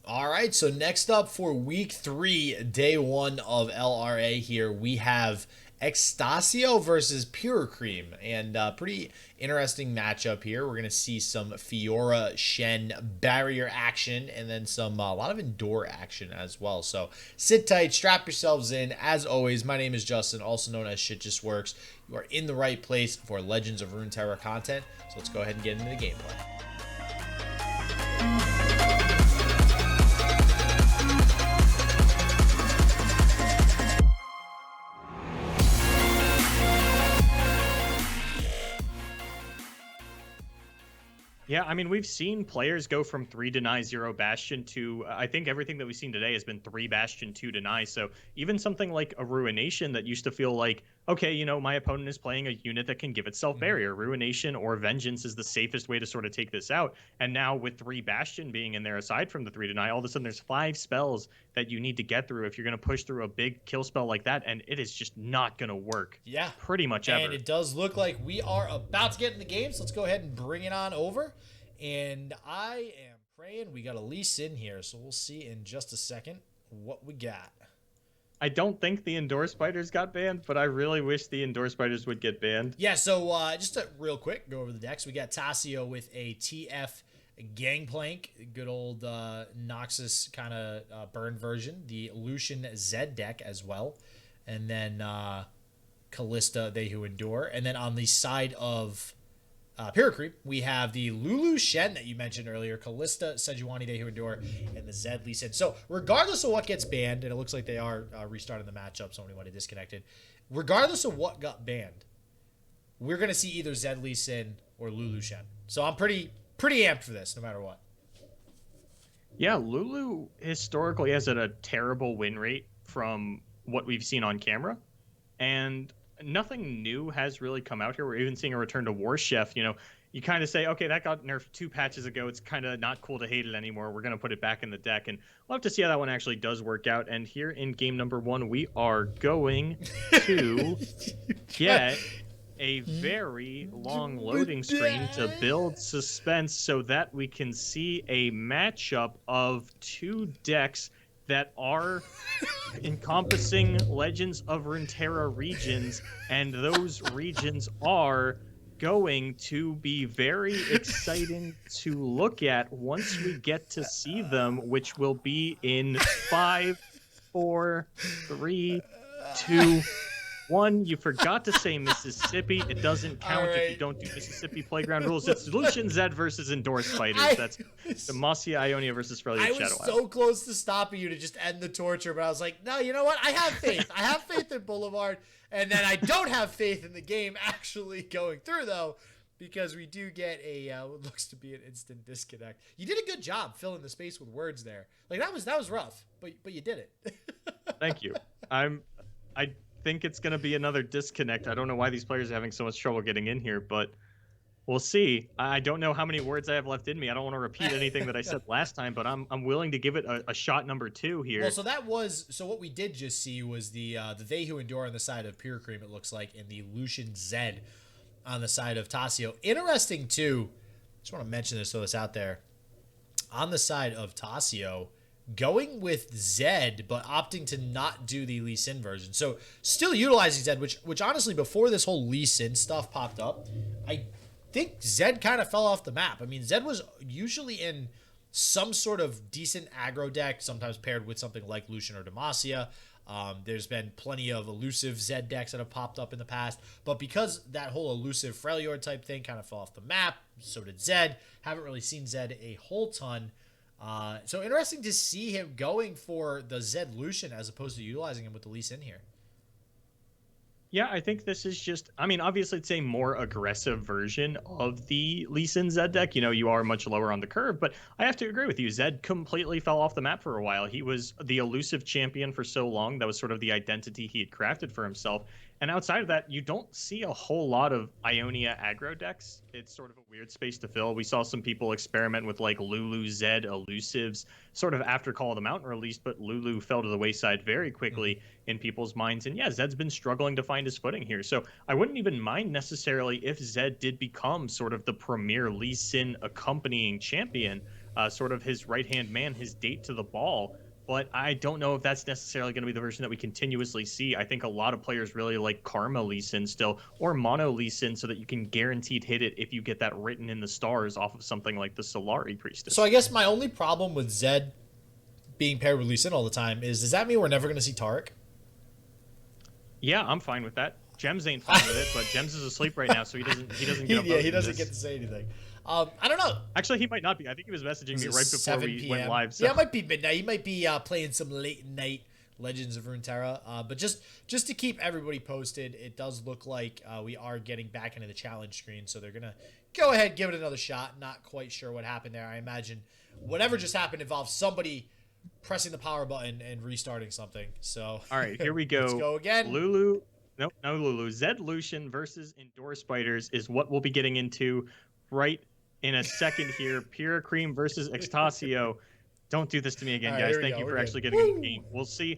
All right, so next up for week 3, day 1 of LRA here, we have xTacio versus Pirucream, and pretty interesting matchup here. We're going to see some Fiora Shen barrier action and then some a lot of Endure action as well. So sit tight, strap yourselves in. As always, my name is Justin, also known as Shit Just Works. You are in the right place for Legends of Runeterra content, so let's go ahead and get into the gameplay. Yeah, I mean, we've seen players go from 3 deny 0 Bastion to, I think everything that we've seen today has been 3 Bastion, 2 deny. So even something like a Ruination that used to feel like, okay, you know, my opponent is playing a unit that can give itself barrier. Ruination or Vengeance is the safest way to sort of take this out. And now with 3 Bastion being in there, aside from the 3 deny, all of a sudden there's 5 spells that you need to get through if you're going to push through a big kill spell like that. And it is just not going to work. Yeah. Pretty much ever. And it does look like we are about to get in the game. So let's go ahead and bring it on over. And I am praying we got a Lee Sin here, so we'll see in just a second what we got. I don't think the Endure Spiders got banned, but I really wish the Endure Spiders would get banned. Yeah, so just a real quick, go over the decks. We got Xtacio with a TF Gangplank, good old Noxus kind of burn version. The Lucian Z deck as well. And then Callista, They Who Endure. And then on the side of Pirucream, we have the Lulu Shen that you mentioned earlier, Callista, Sejuani, They Who Endure, and the Zed Lee Sin. So regardless of what gets banned, and it looks like they are restarting the matchup, so anyone disconnected, regardless of what got banned, we're going to see either Zed Lee Sin or Lulu Shen. So I'm pretty amped for this, no matter what. Yeah, Lulu historically has a terrible win rate from what we've seen on camera, and nothing new has really come out here. We're even seeing a return to War Chef. You know, you kind of say, okay, that got nerfed 2 patches ago. It's kind of not cool to hate it anymore. We're going to put it back in the deck, and we'll have to see how that one actually does work out. And here in game number 1, we are going to get a very long loading screen to build suspense so that we can see a matchup of 2 decks that are encompassing Legends of Runeterra regions, and those regions are going to be very exciting to look at once we get to see them, which will be in 5, 4, 3, 2, 1. You forgot to say Mississippi. It doesn't count if you don't do Mississippi playground rules. It's Lucian Zed versus Endure Spiders. That's Demacia Ionia versus Frelia I Shadow. was so close to stopping you to just end the torture, but I was like, no, you know what? I have faith. I have faith in Boulevard, and then I don't have faith in the game actually going through, though, because we do get a what looks to be an instant disconnect. You did a good job filling the space with words there. Like that was rough, but you did it. Thank you. I think it's going to be another disconnect. I don't know why these players are having so much trouble getting in here, but we'll see. I don't know how many words I have left in me. I don't want to repeat anything that I said last time, but I'm willing to give it a shot number 2 here. Well, so what we did just see was the They Who Endure on the side of Pirucream, it looks like, and the Lucian Zed on the side of Xtacio. Interesting too. Just want to mention this so it's out there. On the side of Xtacio, going with Zed, but opting to not do the Lee Sin version. So still utilizing Zed, which honestly, before this whole Lee Sin stuff popped up, I think Zed kind of fell off the map. I mean, Zed was usually in some sort of decent aggro deck, sometimes paired with something like Lucian or Demacia. There's been plenty of elusive Zed decks that have popped up in the past, but because that whole elusive Freljord type thing kind of fell off the map, so did Zed. Haven't really seen Zed a whole ton. So interesting to see him going for the Zed Lucian as opposed to utilizing him with the Lee Sin here. Yeah, I think this is just, I mean, obviously it's a more aggressive version of the Lee Sin Zed deck. You know, you are much lower on the curve, but I have to agree with you. Zed completely fell off the map for a while. He was the elusive champion for so long. That was sort of the identity he had crafted for himself. And outside of that, you don't see a whole lot of Ionia aggro decks. It's sort of a weird space to fill. We saw some people experiment with like Lulu Zed elusives sort of after Call of the Mountain release, but Lulu fell to the wayside very quickly in people's minds. And yeah, Zed's been struggling to find his footing here. So I wouldn't even mind necessarily if Zed did become sort of the premier Lee Sin accompanying champion. sort of his right-hand man, his date to the ball. But I don't know if that's necessarily going to be the version that we continuously see. I think a lot of players really like Karma Lee Sin still, or Mono Lee Sin, so that you can guaranteed hit it if you get that written in the stars off of something like the Solari Priestess. So I guess my only problem with Zed being paired with Lee Sin all the time is, does that mean we're never going to see Tarek? Yeah, I'm fine with that. Gems ain't fine with it, but Gems is asleep right now, so he doesn't get he doesn't get to say anything. I don't know. Actually, he might not be. I think he was messaging me right before we went live. So. Yeah, it might be midnight. He might be playing some late night Legends of Runeterra. But just to keep everybody posted, it does look like we are getting back into the challenge screen. So they're going to go ahead, give it another shot. Not quite sure what happened there. I imagine whatever just happened involves somebody pressing the power button and restarting something. So all right, here we go. Let's go again. Lulu. Nope, no Lulu. Zed Lucian versus Endure Spiders is what we'll be getting into right in a second here. Pirucream versus xTacio. Don't do this to me again, right, guys. Thank you for actually getting in the game. We'll see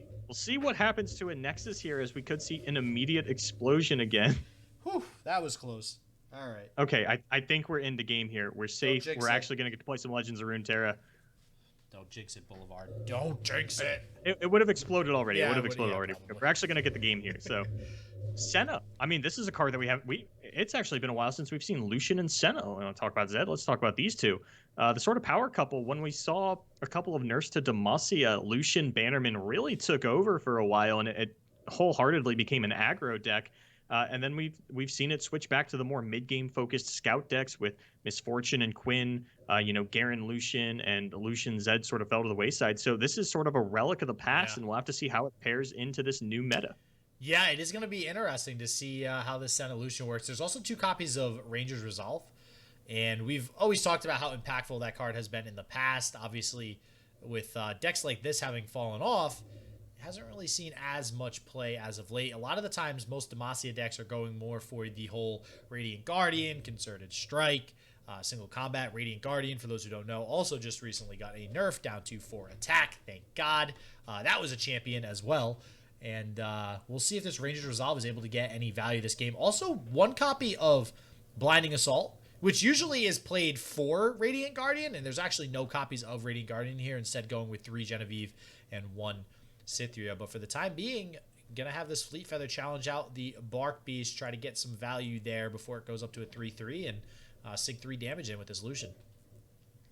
what happens to a Nexus here, as we could see an immediate explosion again. Whew, that was close. All right. Okay, I think we're in the game here. We're safe. We're actually going to get to play some Legends of Runeterra. Don't jinx it, Boulevard. Don't jinx it. It would have exploded already. Yeah, it would have exploded yeah, already. probably. We're actually going to get the game here. So, Senna. I mean, this is a card that it's actually been a while since we've seen Lucian and Senna. I want to talk about Zed. Let's talk about these two. The sort of power couple, when we saw a couple of nerfs to Demacia, Lucian Bannerman really took over for a while, and it wholeheartedly became an aggro deck. And then we've seen it switch back to the more mid-game focused scout decks with Misfortune and Quinn, Garen Lucian, and Lucian Zed sort of fell to the wayside. So this is sort of a relic of the past, and we'll have to see how it pairs into this new meta. Yeah, it is going to be interesting to see how this Senna Lucian works. There's also 2 copies of Ranger's Resolve, and we've always talked about how impactful that card has been in the past. Obviously, with decks like this having fallen off, it hasn't really seen as much play as of late. A lot of the times, most Demacia decks are going more for the whole Radiant Guardian, Concerted Strike, single combat. Radiant Guardian, for those who don't know, also just recently got a nerf down to 4 attack. Thank God. That was a champion as well. And we'll see if this Ranger's Resolve is able to get any value this game. Also, 1 copy of Blinding Assault, which usually is played for Radiant Guardian, and there's actually no copies of Radiant Guardian here, instead going with 3 Genevieve and 1 Cytheria. But for the time being, gonna have this Fleet Feather challenge out the Bark Beast, try to get some value there before it goes up to a 3-3, and sink 3 damage in with this Lucian.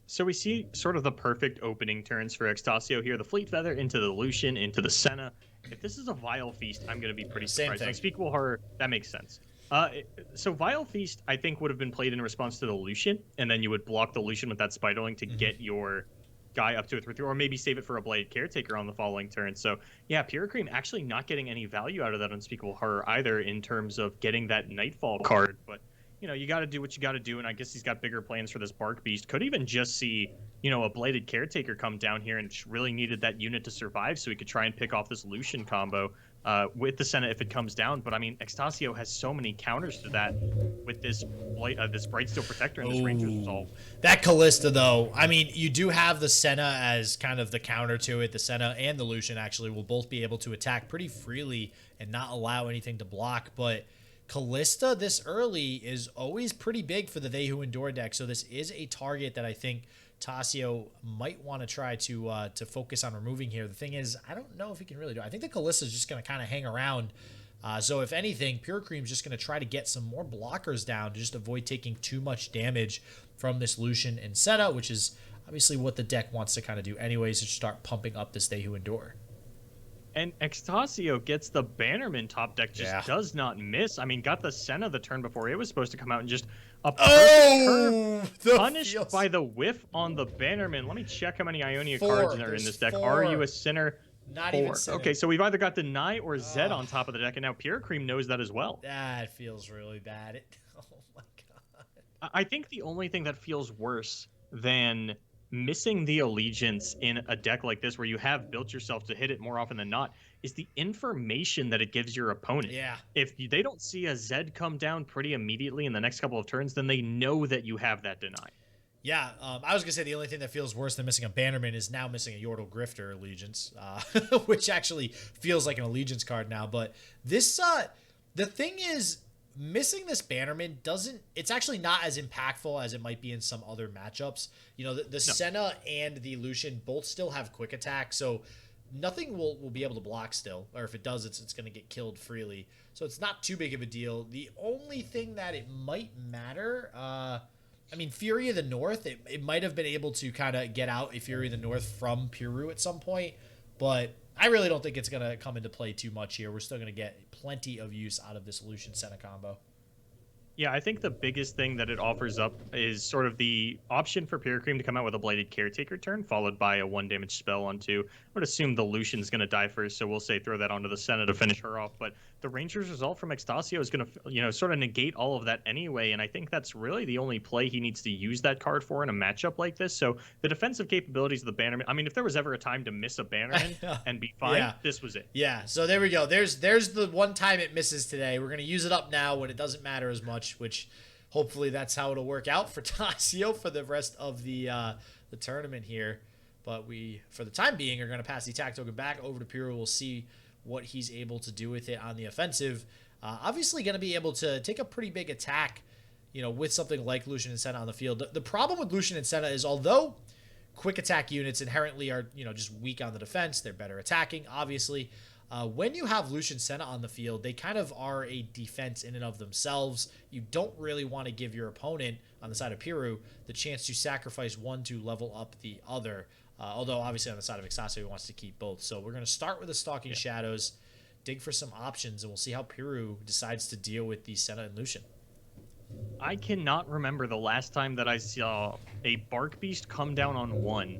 So we see sort of the perfect opening turns for xTacio here. The Fleet Feather into the Lucian, into the Senna. If this is a Vile Feast, I'm going to be pretty surprised. Unspeakable Horror, that makes sense. So Vile Feast, I think, would have been played in response to the Lucian, and then you would block the Lucian with that Spiderling to get your guy up to a 3-3, or maybe save it for a Blade Caretaker on the following turn. So, yeah, Pirucream actually not getting any value out of that Unspeakable Horror either in terms of getting that Nightfall card, but you got to do what you got to do, and I guess he's got bigger plans for this Bark Beast. Could even just see, a Bladed Caretaker come down here and really needed that unit to survive so he could try and pick off this Lucian combo with the Senna if it comes down. But, I mean, xTacio has so many counters to that with this Brightsteel Protector and this Ranger's Resolve. That Callista, though, I mean, you do have the Senna as kind of the counter to it. The Senna and the Lucian, actually, will both be able to attack pretty freely and not allow anything to block, but Callista this early is always pretty big for the They Who Endure deck, so this is a target that I think Tacio might want to try to focus on removing here. The thing is, I don't know if he can really do it. I think the Callista is just going to kind of hang around. So if anything, Pirucream is just going to try to get some more blockers down to just avoid taking too much damage from this Lucian and Senna, which is obviously what the deck wants to kind of do anyways, to start pumping up this They Who Endure. And xTacio gets the Bannerman top deck, just does not miss. I mean, got the Senna the turn before it was supposed to come out, and just a perfect curve punished by the whiff on the Bannerman. Let me check how many Ionia cards are in this deck. 4. Are you a sinner? Not 4. even sinner. Okay, so we've either got Deny or Zed on top of the deck, and now Pirucream knows that as well. That feels really bad. Oh my god. I think the only thing that feels worse than missing the allegiance in a deck like this, where you have built yourself to hit it more often than not, is the information that it gives your opponent. Yeah. If they don't see a Zed come down pretty immediately in the next couple of turns, then they know that you have that Deny. Yeah, I was going to say the only thing that feels worse than missing a Bannerman is now missing a Yordle Grifter Allegiance, which actually feels like an Allegiance card now. But this, the thing is, missing this Bannerman doesn't, it's actually not as impactful as it might be in some other matchups. You know, the Senna and the Lucian both still have quick attack, so nothing will be able to block still, or if it does, it's going to get killed freely. So it's not too big of a deal. The only thing that it might matter, I mean, Fury of the North, it might have been able to kind of get out a Fury of the North from Piru at some point, but I really don't think it's going to come into play too much here. We're still going to get plenty of use out of this Lucian Senna combo. Yeah, I think the biggest thing that it offers up is sort of the option for Pirucream to come out with a Blighted Caretaker turn, followed by a 1 damage spell onto. I would assume the Lucian's going to die first, so we'll say throw that onto the Senna to finish her off. But the Ranger's Resolve from xTacio is going to, you know, sort of negate all of that anyway, and I think that's really the only play he needs to use that card for in a matchup like this. So the defensive capabilities of the Bannerman, I mean, if there was ever a time to miss a Bannerman and be fine, this was it. Yeah, so there we go. There's the one time it misses today. We're going to use it up now when it doesn't matter as much, which hopefully that's how it'll work out for xTacio for the rest of the tournament here. But we, for the time being, are going to pass the attack token back over to Piru. We'll see what he's able to do with it on the offensive. Obviously going to be able to take a pretty big attack, you know, with something like Lucian and Senna on the field. The problem with Lucian and Senna is, although quick attack units inherently are, you know, just weak on the defense, they're better attacking, obviously. When you have Lucian Senna on the field, they kind of are a defense in and of themselves. You don't really want to give your opponent on the side of Piru the chance to sacrifice one to level up the other. Although obviously on the side of xTacio, he wants to keep both. So we're going to start with the Stalking Shadows, dig for some options, and we'll see how Piru decides to deal with the Senna and Lucian. I cannot remember the last time that I saw a Bark Beast come down on 1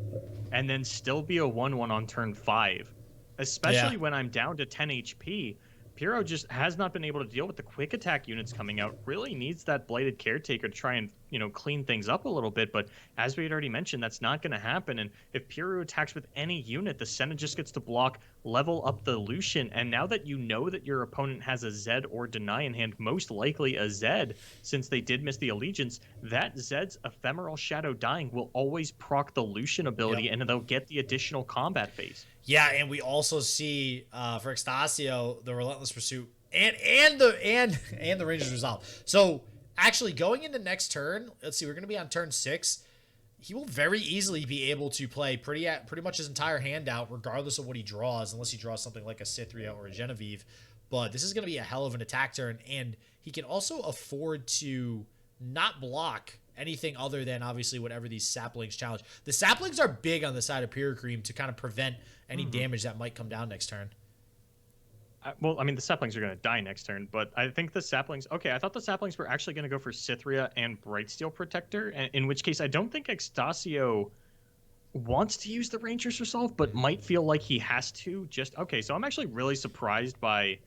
and then still be a 1/1 on turn 5. Especially when I'm down to 10 HP. Piro just has not been able to deal with the quick attack units coming out. Really needs that Blighted Caretaker to try and, you know, clean things up a little bit. But as we had already mentioned, that's not going to happen. And if Piro attacks with any unit, the Senna just gets to block, level up the Lucian. And now that you know that your opponent has a Zed or Deny in hand, most likely a Zed, since they did miss the Allegiance, that Zed's Ephemeral Shadow dying will always proc the Lucian ability, and they'll get the additional combat phase. Yeah, and we also see for xTacio the Relentless Pursuit and the Ranger's Resolve. So actually going into next turn, let's see, we're going to be on turn 6. He will very easily be able to play pretty much his entire hand out, regardless of what he draws, unless he draws something like a Cythria or a Genevieve. But this is going to be a hell of an attack turn, and he can also afford to not block anything other than obviously whatever these saplings challenge. The saplings are big on the side of Pirucream to kind of prevent any damage that might come down next turn. Well, I mean, the saplings are going to die next turn, but I think the saplings... Okay, I thought the saplings were actually going to go for Cythria and Brightsteel Protector, in which case I don't think xTacio wants to use the Ranger's Resolve, but might feel like he has to. Okay, so I'm actually really surprised by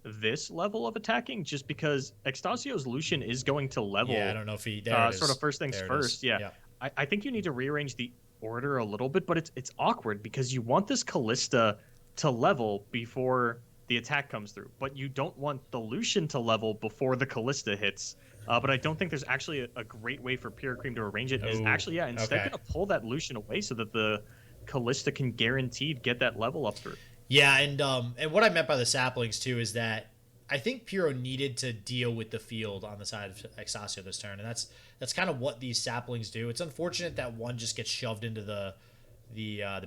this level of attacking, just because xTacio's Lucian is going to level. Yeah, I don't know if he... sort of first things first, yeah. I think you need to rearrange the order a little bit, but it's awkward because you want this Callista to level before the attack comes through, but you don't want the Lucian to level before the Callista hits. But I don't think there's actually a great way for Pirucream to arrange it. Is actually, instead going to pull that Lucian away so that the Callista can guaranteed get that level up through. Yeah, and what I meant by the saplings too is that I think Piro needed to deal with the field on the side of xTacio this turn, and that's kind of what these saplings do. It's unfortunate that one just gets shoved into the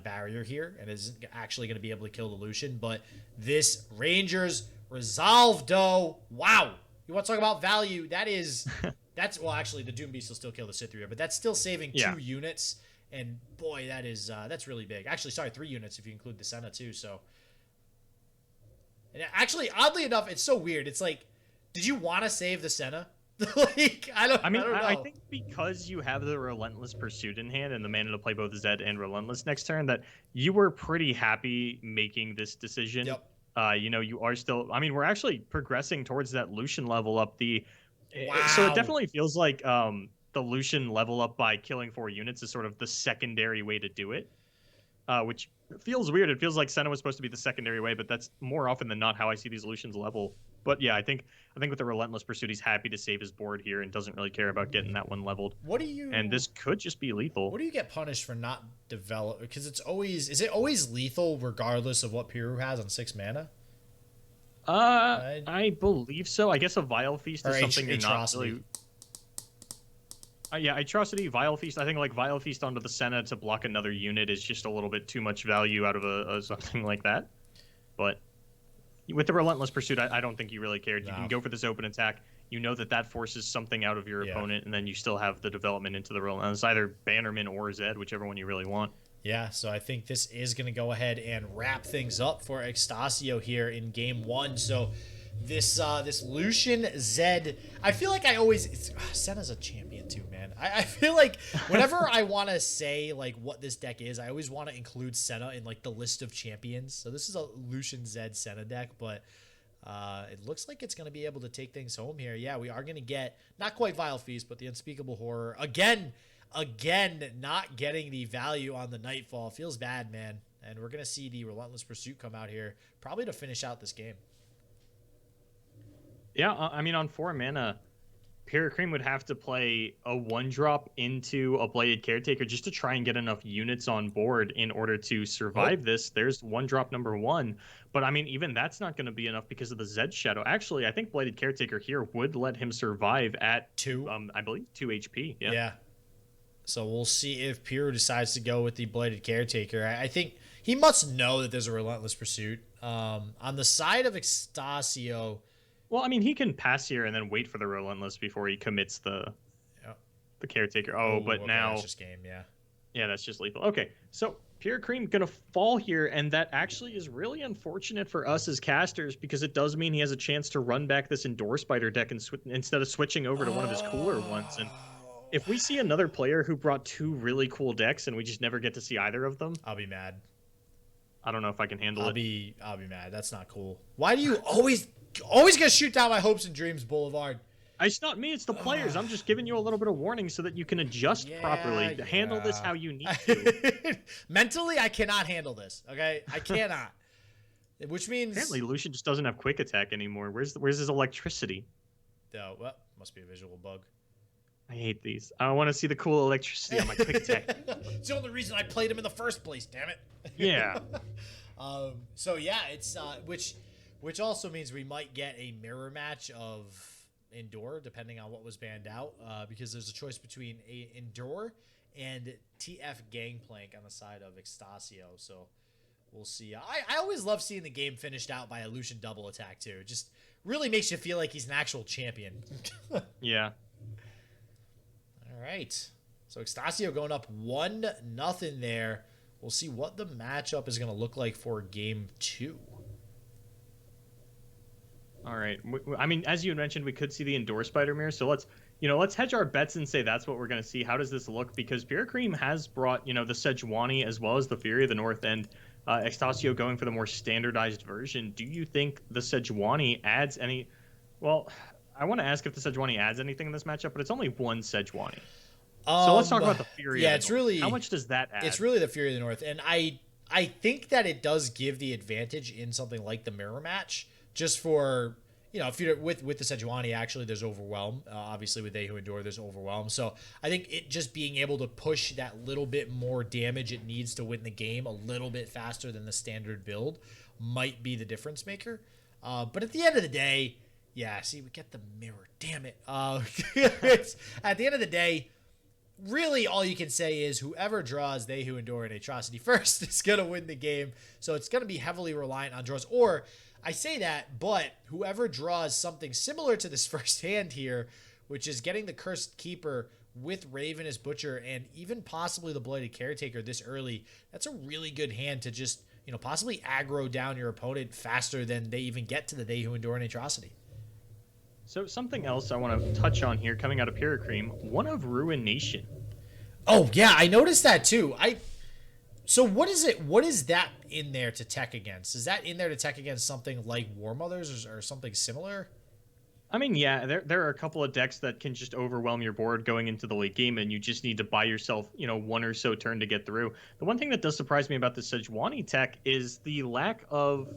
barrier here and isn't actually going to be able to kill the Lucian, but this Ranger's Resolve, though, wow! You want to talk about value? That's well, actually, the Doom Beast will still kill the Cythria, but that's still saving 2 units. And boy, that's really big. Actually, sorry, 3 units if you include the Senna too. So, and actually, oddly enough, it's so weird. It's like, did you want to save the Senna? Like, I don't know. I think because you have the Relentless Pursuit in hand and the mana to play both Zed and Relentless next turn, that you were pretty happy making this decision. Yep. You know, you are still. I mean, we're actually progressing towards that Lucian level up. Wow. So it definitely feels like the Lucian level up by killing 4 units is sort of the secondary way to do it, which feels weird. It feels like Senna was supposed to be the secondary way, but that's more often than not how I see these Lucians level. But yeah, I think with the Relentless Pursuit, he's happy to save his board here and doesn't really care about getting that one leveled. And this could just be lethal. What do you get punished for not develop? Because is it always lethal regardless of what Piru has on 6 mana? I believe so. I guess a Vile Feast is something you're not really... yeah, Atrocity, Vile Feast. I think like Vile Feast onto the Senna to block another unit is just a little bit too much value out of a something like that. But with the Relentless Pursuit, I don't think you really cared. You can go for this open attack. You know that forces something out of your opponent, and then you still have the development into the Relentless, either Bannerman or Zed, whichever one you really want. Yeah, so I think this is going to go ahead and wrap things up for xTacio here in game 1. So this Lucian Zed, I feel like Senna's a champion too, man. I feel like whenever I want to say like what this deck is, I always want to include Senna in like the list of champions. So this is a Lucian Zed Senna deck, but it looks like it's going to be able to take things home here. Yeah, we are going to get not quite Vile Feast, but the Unspeakable Horror again, not getting the value on the Nightfall. Feels bad, man. And we're going to see the Relentless Pursuit come out here probably to finish out this game. Yeah, I mean, on 4 mana, Pirucream would have to play a 1-drop into a Bladed Caretaker just to try and get enough units on board in order to survive this. There's 1-drop number 1. But, I mean, even that's not going to be enough because of the Zed Shadow. Actually, I think Bladed Caretaker here would let him survive at 2, I believe, 2 HP. Yeah. So we'll see if Piru decides to go with the Bladed Caretaker. I think he must know that there's a Relentless Pursuit. On the side of xTacio... Well, I mean, he can pass here and then wait for the Relentless before he commits the Caretaker. But now... That's just game, yeah. Yeah, that's just lethal. Okay, so Pirucream going to fall here, and that actually is really unfortunate for us as casters because it does mean he has a chance to run back this Endure Spider deck instead of switching over to one of his cooler ones. And if we see another player who brought 2 really cool decks and we just never get to see either of them... I'll be mad. I don't know if I can handle it. I'll be mad. That's not cool. Why do you always gonna shoot down my hopes and dreams, Boulevard? It's not me, it's the players. I'm just giving you a little bit of warning so that you can adjust properly. Handle this how you need to. Mentally, I cannot handle this, okay? I cannot. Which means... Apparently, Lucian just doesn't have Quick Attack anymore. Where's his electricity? Oh, well, must be a visual bug. I hate these. I want to see the cool electricity on my Quick Attack. It's the only reason I played him in the first place, damn it. Yeah. So, yeah, it's... Which also means we might get a mirror match of Endure, depending on what was banned out, because there's a choice between a Endure and TF Gangplank on the side of xTacio. So we'll see. I always love seeing the game finished out by a Lucian double attack, too. It just really makes you feel like he's an actual champion. Yeah. All right. So xTacio going up 1-0 there. We'll see what the matchup is going to look like for game 2. All right. I mean, as you mentioned, we could see the Endure Spider Mirror. So let's hedge our bets and say that's what we're going to see. How does this look? Because Pirucream has brought, the Sejuani as well as the Fury of the North, and xTacio going for the more standardized version. Do you think the Sejuani adds any... Well, I want to ask if the Sejuani adds anything in this matchup, but it's only one Sejuani. So let's talk about the Fury of the North. Really... How much does that add? It's really the Fury of the North. And I think that it does give the advantage in something like the mirror match. Just for, if you're with the Sejuani, actually, there's Overwhelm. Obviously, with They Who Endure, there's Overwhelm. So I think it just being able to push that little bit more damage it needs to win the game a little bit faster than the standard build might be the difference maker. But at the end of the day, yeah, see, we get the mirror. Damn it. At the end of the day, really all you can say is whoever draws They Who Endure and Atrocity first is going to win the game. So it's going to be heavily reliant on draws. Or... I say that, but whoever draws something similar to this first hand here, which is getting the Cursed Keeper with Ravenous Butcher and even possibly the Bladed Caretaker this early, that's a really good hand to just, possibly aggro down your opponent faster than they even get to the They Who Endure and Atrocity. So something else I want to touch on here coming out of Pirucream, one of Ruination. Oh, yeah, I noticed that too. So what is it? What is that in there to tech against? Is that in there to tech against something like War Mothers or something similar? I mean, yeah, there are a couple of decks that can just overwhelm your board going into the late game, and you just need to buy yourself, one or so turn to get through. The one thing that does surprise me about the Sejuani tech is the lack of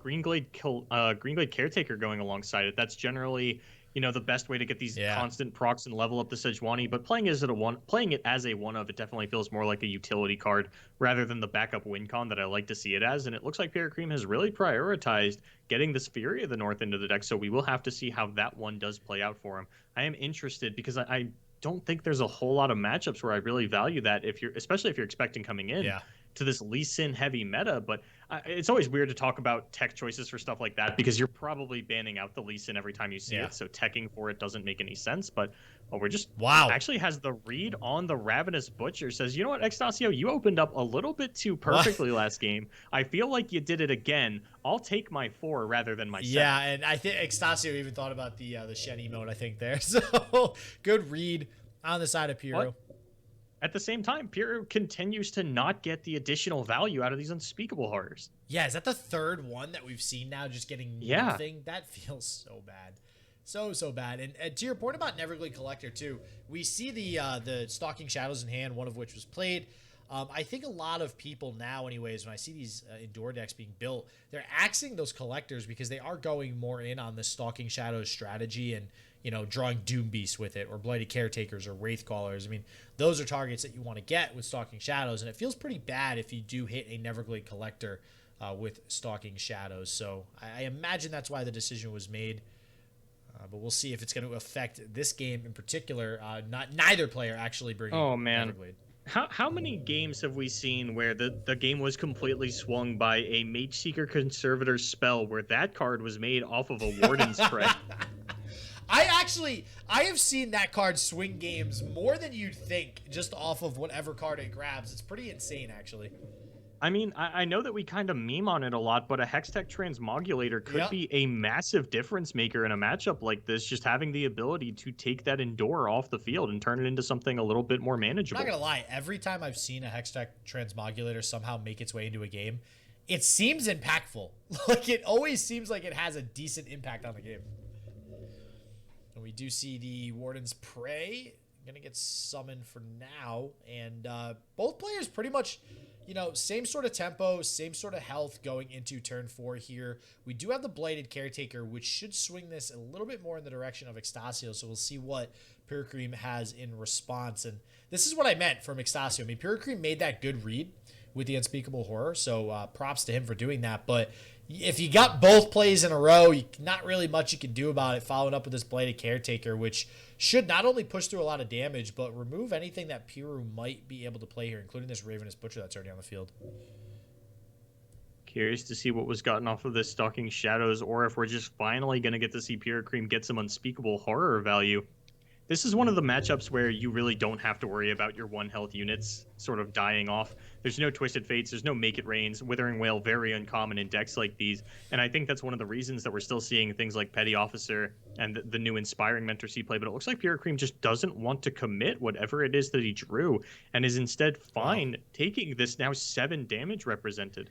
Greenglade Caretaker going alongside it. That's generally the best way to get these Yeah. constant procs and level up the Sejuani, but playing it as a one of, it definitely feels more like a utility card rather than the backup win con that I like to see it as. And it looks like Pirucream has really prioritized getting this Fury of the North into the deck, so we will have to see how that one does play out for him. I am interested because I don't think there's a whole lot of matchups where I really value that, especially if you're expecting coming in to this Lee Sin heavy meta. But it's always weird to talk about tech choices for stuff like that because you're probably banning out the Lee Sin every time you see it, so teching for it doesn't make any sense. But we're just actually has the read on the Ravenous Butcher, says, you know what, xTacio, you opened up a little bit too perfectly last game. I feel like you did it again. I'll take my 4 rather than my 7. Yeah, and I think xTacio even thought about the Shen emote, I think, there. So good read on the side of Piru. But at the same time, Piru continues to not get the additional value out of these unspeakable horrors. Yeah, is that the third one that we've seen now, just getting nothing? That feels so bad. So bad. And to your point about Neverglade Collector, too, we see the Stalking Shadows in hand, one of which was played. I think a lot of people now, anyways, when I see these indoor decks being built, they're axing those collectors because they are going more in on this Stalking Shadows strategy and, drawing Doom Beast with it, or Blighted Caretakers, or Wraith Callers. I mean, those are targets that you want to get with Stalking Shadows, and it feels pretty bad if you do hit a Neverglade Collector with Stalking Shadows. So I imagine that's why the decision was made. But we'll see if it's going to affect this game in particular. Neither player actually bringing Neverglade. How many games have we seen where the game was completely swung by a Mage Seeker Conservator spell where that card was made off of a Warden Spray? I have seen that card swing games more than you'd think just off of whatever card it grabs. It's pretty insane, actually. I mean, I know that we kind of meme on it a lot, but a Hextech Transmogulator could be a massive difference maker in a matchup like this, just having the ability to take that Endure off the field and turn it into something a little bit more manageable. I'm not going to lie, every time I've seen a Hextech Transmogulator somehow make its way into a game, it seems impactful. Like, it always seems like it has a decent impact on the game. And we do see the Warden's Prey going to get summoned for now, and both players pretty much... same sort of tempo, same sort of health going into turn 4 here. We do have the Blighted Caretaker, which should swing this a little bit more in the direction of xTacio, so we'll see what Pirucream has in response. And this is what I meant from xTacio. I mean, Pirucream made that good read with the Unspeakable Horror, so props to him for doing that. But if you got both plays in a row, not really much you can do about it, following up with this Blighted Caretaker, which should not only push through a lot of damage, but remove anything that Piru might be able to play here, including this Ravenous Butcher that's already on the field. Curious to see what was gotten off of this Stalking Shadows, or if we're just finally going to get to see Pirucream get some Unspeakable Horror value. This is one of the matchups where you really don't have to worry about your 1 health units sort of dying off. There's no Twisted Fates, there's no Make It Rains. Withering Wail, very uncommon in decks like these. And I think that's one of the reasons that we're still seeing things like Petty Officer and the new Inspiring Mentor C play. But it looks like Pirucream just doesn't want to commit whatever it is that he drew, and is instead fine taking this now 7 damage represented.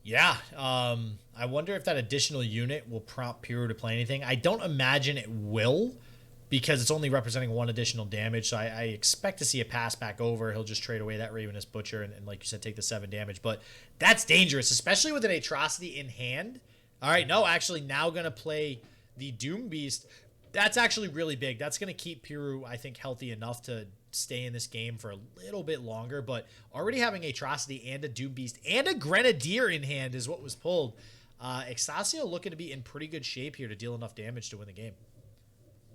Yeah, I wonder if that additional unit will prompt Piru to play anything. I don't imagine it will, because it's only representing 1 additional damage, so I expect to see a pass back over. He'll just trade away that Ravenous Butcher and like you said, take the 7 damage. But that's dangerous, especially with an Atrocity in hand. All right, no, actually now going to play the Doom Beast. That's actually really big. That's going to keep Piru, I think, healthy enough to stay in this game for a little bit longer. But already having Atrocity and a Doom Beast and a Grenadier in hand is what was pulled. xTacio looking to be in pretty good shape here to deal enough damage to win the game.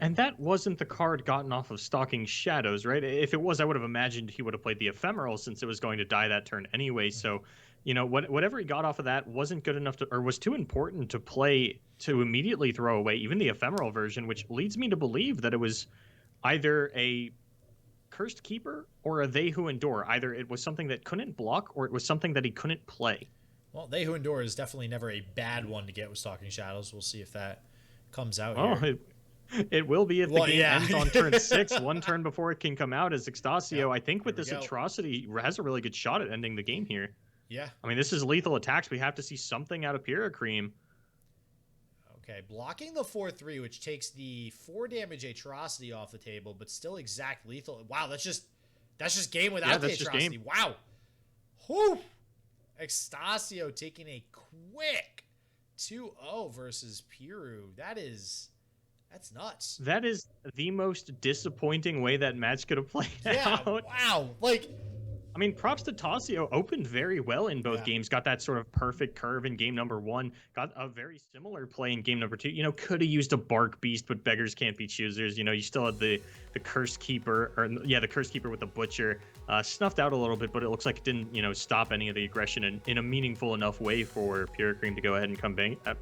And that wasn't the card gotten off of Stalking Shadows, right? If it was, I would have imagined he would have played the Ephemeral, since it was going to die that turn anyway. So, whatever he got off of that wasn't good enough or was too important to play to immediately throw away even the Ephemeral version, which leads me to believe that it was either a Cursed Keeper or a They Who Endure. Either it was something that couldn't block, or it was something that he couldn't play. Well, They Who Endure is definitely never a bad one to get with Stalking Shadows. We'll see if that comes out here. It will be if the game ends on turn 6, 1 turn before it can come out as xTacio. I think with this Atrocity, has a really good shot at ending the game here. Yeah. I mean, this is lethal attacks. We have to see something out of Pirucream. Okay, blocking the 4/3, which takes the 4 damage Atrocity off the table, but still exact lethal. Wow, that's just game without the Atrocity. Wow. Whew. xTacio taking a quick 2-0 versus Piru. That is That's nuts. That is the most disappointing way that match could have played Yeah, out. wow. Like, I mean, props to Tassio. Opened very well in both yeah. games. Got that sort of perfect curve in game number 1. Got a very similar play in game number 2. You know, could have used a Bark Beast, but beggars can't be choosers. You know, you still had the Cursed Keeper, or yeah, the Cursed Keeper with the Butcher. Snuffed out a little bit, but it looks like it didn't, you know, stop any of the aggression in a meaningful enough way for Pirucream to go ahead and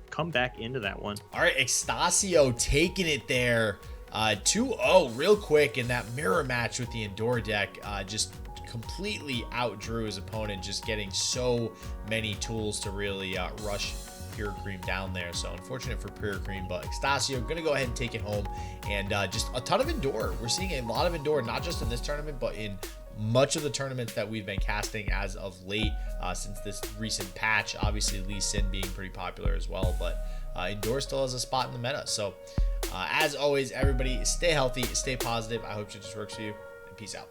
come back into that one. All right, xTacio taking it there. 2-0 real quick in that mirror match with the Endure deck. Just completely outdrew his opponent, just getting so many tools to really rush Pirucream down there. So unfortunate for Pirucream, but xTacio gonna go ahead and take it home. And just a ton of Endure. We're seeing a lot of Endure, not just in this tournament, but in much of the tournaments that we've been casting as of late, since this recent patch. Obviously Lee Sin being pretty popular as well, but Endure still has a spot in the meta. So as always, everybody stay healthy, stay positive. I hope it just works for you, and peace out.